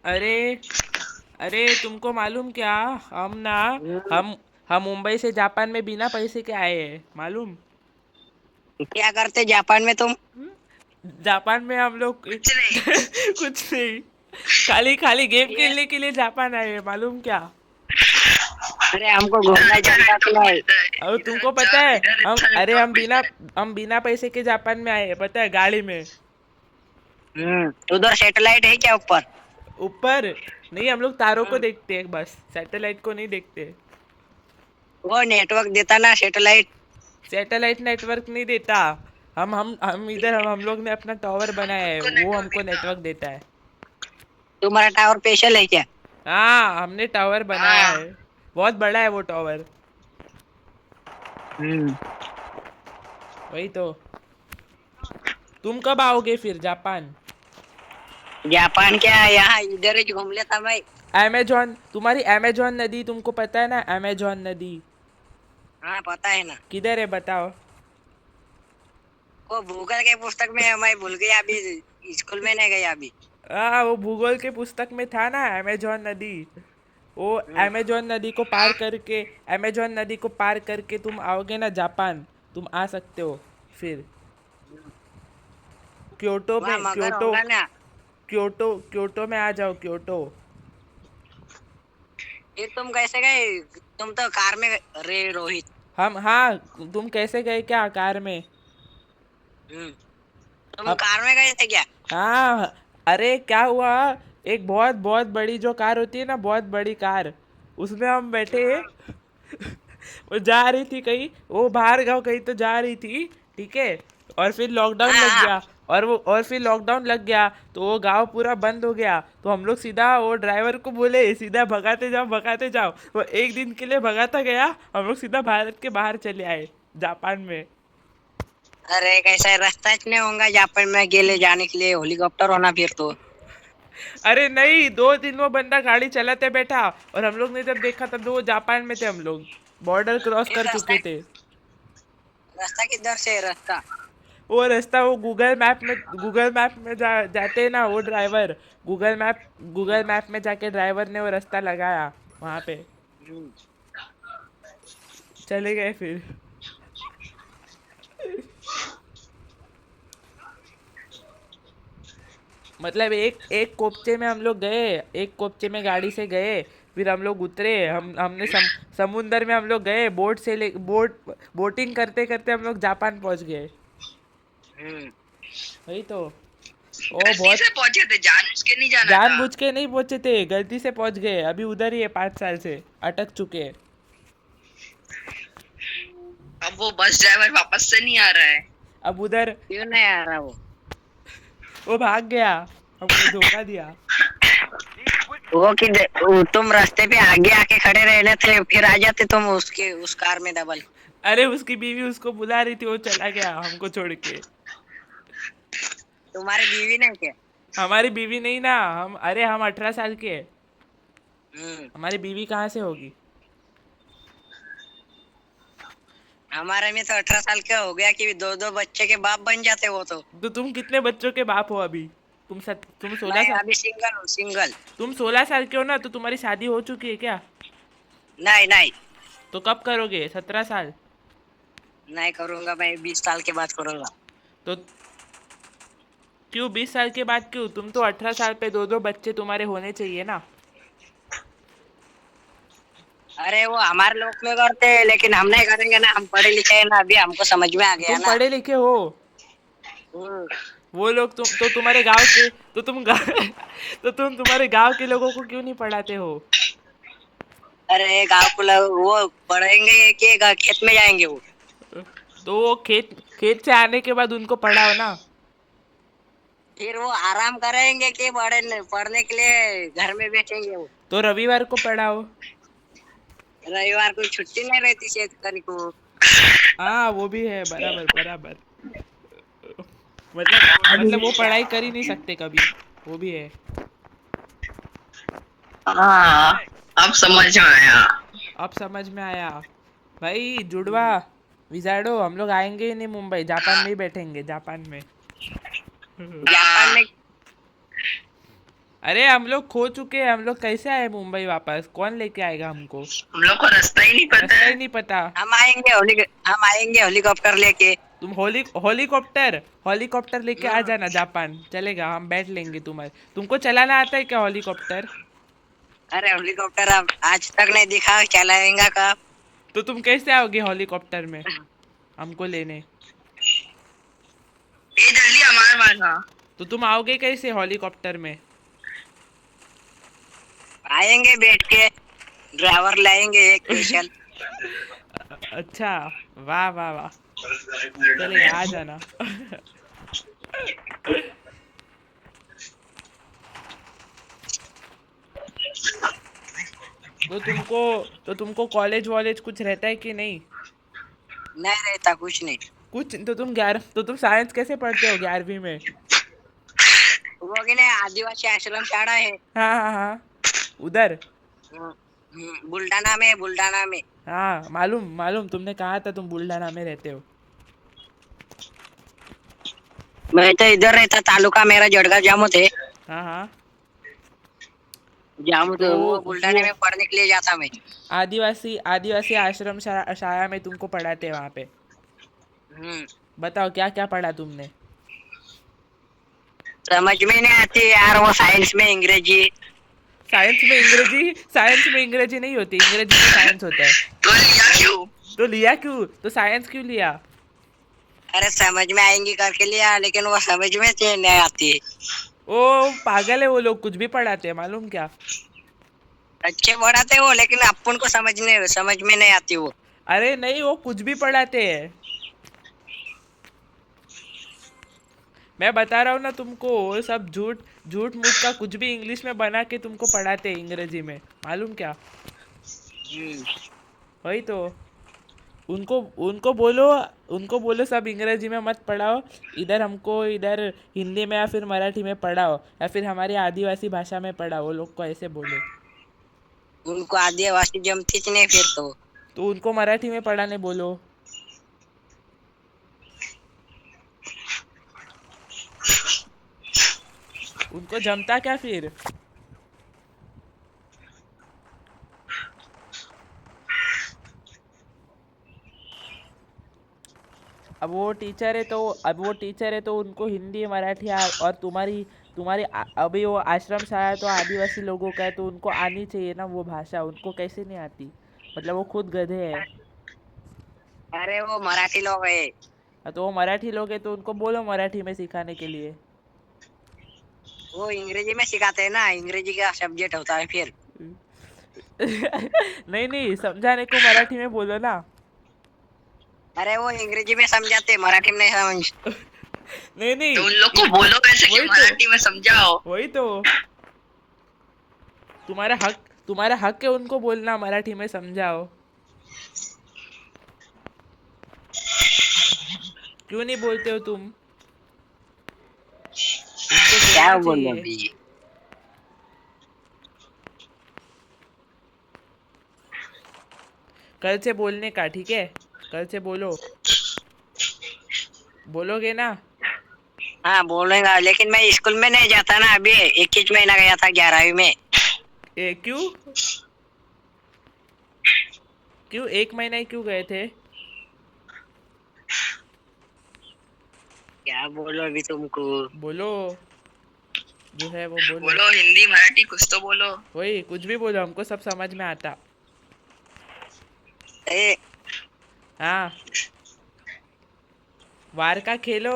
अरे अरे तुमको मालूम क्या? हम ना हम्म, हम हम मुंबई से जापान में बिना पैसे के आए हैं, मालूम? क्या करते जापान में तुम? जापान में हम लोग कुछ नहीं। कुछ नहीं, खाली खाली गेम ये खेलने के लिए जापान आए हैं, मालूम क्या? अरे हमको घूमना जानता तो नहीं। और तुमको पता है, हम बिना पैसे के जापान में आए हैं, पता है, गाड़ी में। उधर सैटेलाइट है क्या ऊपर? ऊपर नहीं, हम लोग तारों को हम्म, देखते हैं बस, सैटेलाइट को नहीं देखते। वो नेटवर्क देता ना सैटेलाइट। सैटेलाइट नेटवर्क नहीं देता। हम इधर हम लोग ने अपना टावर बनाया है, वो हमको नेटवर्क देता है। तुम्हारा टावर स्पेशल है क्या? हाँ, हमने टावर बनाया है, बहुत बड़ा है वो टावर। हम्म वही तो। तुम कब आओगे फिर जापान? जापान क्या, यहाँ इधर ही घूम लेता भाई। अमेजोन, तुम्हारी अमेजोन नदी तुमको पता है ना, अमेजोन नदी हाँ पता है ना। किधर है बताओ? वो भूगोल के पुस्तक में है, मैं भूल गया अभी, स्कूल में नहीं गया अभी। हाँ, वो भूगोल के पुस्तक में था ना, अमेजोन नदी। वो हम्म, अमेजोन नदी को पार करके, अमेजोन नदी को पार करके तुम आओगे ना जापान, तुम आ सकते हो फिर। क्योटो वहाँ में, मगर क्योटो, होगा ना? क्योटो क्योटो में आ जाओ, क्योटो। फिर तुम कैसे गए? तुम तो कार में रे रोहित। हम, हाँ, तुम कैसे गए क्या कार में? हम्म तुम हम, कार में गए थे क्या? हाँ, अरे क्या हुआ, एक बहुत बहुत बड़ी जो कार होती है ना, बहुत बड़ी कार, उसमें हम बैठे। वो जा रही थी कहीं, वो बाहर गाँव कहीं तो जा रही थी, ठीक है। और फिर लॉकडाउन हाँ लग हाँ। गया, और फिर लॉकडाउन लग गया, तो वो गांव पूरा बंद हो गया, तो हम लोग सीधा वो ड्राइवर को बोले सीधा भगाते जाओ भगाते जाओ, वो एक दिन के लिए भगाता गया, हम लोग सीधा भारत के बाहर चले आए, जापान में। अरे कैसा रास्ता नहीं होगा जापान में गेले जाने के लिए, हेलीकॉप्टर होना फिर तो। अरे नहीं, 2 दिन वो बंदा गाड़ी चलाते बैठा, और हम लोग ने जब देखा तब तो वो जापान में थे, हम लोग बॉर्डर क्रॉस फिर कर रास्ता, चुके थे। रास्ता किधर से है रास्ता? वो रास्ता, वो गूगल मैप में जाते हैं ना वो ड्राइवर, गूगल मैप में जाके ड्राइवर ने वो रास्ता लगाया वहाँ पे, हम्म, चले गए फिर। मतलब एक एक कोपचे में हम लोग गए, एक कोपचे में गाड़ी से गए, फिर हम लोग उतरे, हमने समुंदर में हम लोग गए, बोटिंग करते करते हम लोग जापान पहुंच गए। हम्म। वही तो। ओ गलती बहुत, से पहुंचे थे, जानबूझ के नहीं जाना था। जानबूझ के नहीं पहुंचे थे, गलती से पहुंच गए, अभी उधर ही है, 5 साल से अटक चुके हैं। अब वो बस ड्राइवर वापस से नहीं आ रहा है। अब उधर, क्यों नहीं आ रहा वो? वो भाग गया, हमको धोखा दिया। तुम रास्ते पे आगे आके खड़े रहने थे, फिर आ जाते तुम उसके उस कार में डबल। अरे उसकी बीवी उसको बुला रही थी, वो चला गया हमको छोड़ के। तुम्हारी बीवी नहीं क्या? हमारी बीवी नहीं ना, हम 18 साल के हैं, हम्म हमारी बीवी कहाँ से होगी? हमारे में तो 18 साल का हो गया कि दो दो बच्चे के बाप बन जाते वो तो। तो तुम कितने बच्चों के बाप हो अभी? तुम सोलह मैं साल अभी सिंगल हूँ, सिंगल। तुम 16 साल के हो ना, तो तुम्हारी शादी हो चुकी है क्या? नहीं नहीं, तो कब करोगे, 17 साल? नहीं करूंगा, मैं 20 साल के बाद करूंगा। तो क्यों 20 साल के बाद क्यों? तुम तो 18 साल पे दो दो बच्चे तुम्हारे होने चाहिए ना। अरे वो हमारे लोग में करते हैं, लेकिन हम नहीं करेंगे ना, हम पढ़े लिखे हैं ना, अभी हमको समझ में आ गया तुम ना। पढ़े लिखे हो, हम्म वो लोग तो तुम्हारे गांव के, तो तो तुम तुम्हारे गांव के लोगों को क्यों नहीं पढ़ाते हो? अरे गाँव को लोग वो पढ़ेंगे कि खेत में जाएंगे वो? तो वो खेत खेत से आने के बाद उनको पढ़ाओ ना। फिर वो आराम करेंगे कि पढ़ने के लिए घर में बैठेंगे वो? तो रविवार को पढ़ाओ। रविवार को छुट्टी नहीं रहती शेतकारी को। हाँ, वो भी है, बराबर बराबर। मतलब वो पढ़ाई कर ही नहीं सकते कभी, वो भी है। हाँ, अब समझ में आया। अब समझ में आया। भाई जुड़वा, विजाड़ो, हम लोग आएंगे ही नहीं मुंबई, जापान में ही बैठेंगे, जापान में। जापान में अरे हम लोग खो चुके हैं, हम लोग कैसे आए मुंबई वापस? कौन लेके आएगा हमको? हम लोग को रास्ता ही नहीं पता रास्ता ही है। नहीं पता। हम आएंगे हेलीकॉप्टर लेके। तुम हेलीकॉप्टर हेलीकॉप्टर लेके आ हम्म, जाना जापान, चलेगा, हम बैठ लेंगे तुम्हारे। तुमको चलाना आता है क्या हेलीकॉप्टर? अरे हेलीकॉप्टर अब आज तक नहीं दिखा, चलाएंगा कब? तो तुम कैसे आओगे हेलीकॉप्टर में हमको लेने? ये जल्दी हमारे मारना। तो तुम आओगे कैसे हेलीकॉप्टर में? आएंगे बैठ के, ड्राइवर लाएंगे एक स्पेशल। अच्छा, वाह वाह वाह, चलेगा, आ जाना। तो तुमको कॉलेज वॉलेज कुछ रहता है कि नहीं? नहीं रहता कुछ नहीं। कुछ तो तुम साइंस कैसे पढ़ते हो 11वीं में? वो की नहीं, आदिवासी आश्रम शाळा है। हाँ हाँ हाँ, उधर। बुल्ढाना में। हाँ मालूम मालूम, तुमने कहा था तुम बुल्ढाना में रहते हो। मैं तो इधर रहता, तालुका मेरा जड़गा जामू थे। हाँ हाँ। जामू तो तो वो बुल्ढाने वो में पढ़ने के लिए जाता मैं। आदिवासी आदिवासी आश्रम शाला में तुमको पढ़ाते हैं वहाँ पे? हम्म, बताओ क्या क्या पढ़ा तुमने? समझ में नहीं आती यार वो साइंस में अंग्रेजी। साइंस में अंग्रेजी नहीं होती, अंग्रेजी में साइंस होता है। तो लिया क्यों? तो लिया क्यों? तो साइंस क्यों लिया? अरे समझ में आएंगी करके लिया, लेकिन वो समझ में नहीं आती। ओ पागल है वो लोग, कुछ भी पढ़ाते हैं मालूम क्या? अच्छे पढ़ाते वो, लेकिन अपन को समझ में नहीं आती वो। अरे नहीं, वो कुछ भी पढ़ाते हैं, मैं बता रहा हूँ ना तुमको, वो सब झूठ झूठ मूठ का कुछ भी इंग्लिश में बना के तुमको पढ़ाते हैं अंग्रेजी में, मालूम क्या? हम्म, वही तो, उनको उनको बोलो सब अंग्रेजी में मत पढ़ाओ, इधर हमको इधर हिंदी में या फिर मराठी में पढ़ाओ, या फिर हमारी आदिवासी भाषा में पढ़ाओ, वो लोग को ऐसे बोलो। उनको आदिवासी जमती च नहीं फिर तो उनको मराठी में पढ़ाने बोलो। उनको जमता क्या फिर? अब वो टीचर है तो उनको हिंदी मराठी और तुम्हारी तुम्हारी अभी वो आश्रम शाला तो आदिवासी लोगों का है, तो उनको आनी चाहिए ना वो भाषा, उनको कैसे नहीं आती? मतलब वो खुद गधे हैं। अरे वो मराठी लोग है। हाँ, तो वो मराठी लोग हैं तो उनको बोलो मराठी में सिखाने के लिए। वो अंग्रेजी में सिखाते हैं ना, अंग्रेजी का सब्जेक्ट होता है फिर। नहीं नहीं, समझाने को मराठी में बोलो ना। अरे वो अंग्रेजी में समझाते, मराठी में नहीं समझ। नहीं नहीं, तो उन लोग को बोलो वैसे कि वही तो मराठी में समझाओ। वही तो, तुम्हारा हक है उनको बोलना मराठी में समझाओ। क्यों नहीं बोलते हो तुम? उनको क्या बोलना बोलो चाहिए। अभी? कल से बोलने का, ठीक है? कल से बोलो, बोलोगे ना? हाँ बोलेगा, लेकिन मैं स्कूल में नहीं जाता ना अभी, 21 महीना गया था 11वीं में। क्यों क्यों 1 महीना ही क्यों गए थे? क्या बोलो अभी तुमको? बोलो, जो है वो बोलो। बोलो हिंदी मराठी कुछ तो बोलो। वही, कुछ भी बोलो, हमको सब समझ में आता। ए, हाँ, वार का खेलो।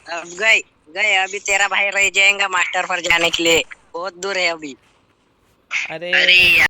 अब गए गए, अभी तेरा भाई रह जाएगा मास्टर पर जाने के लिए, बहुत दूर है अभी। अरे अरे यार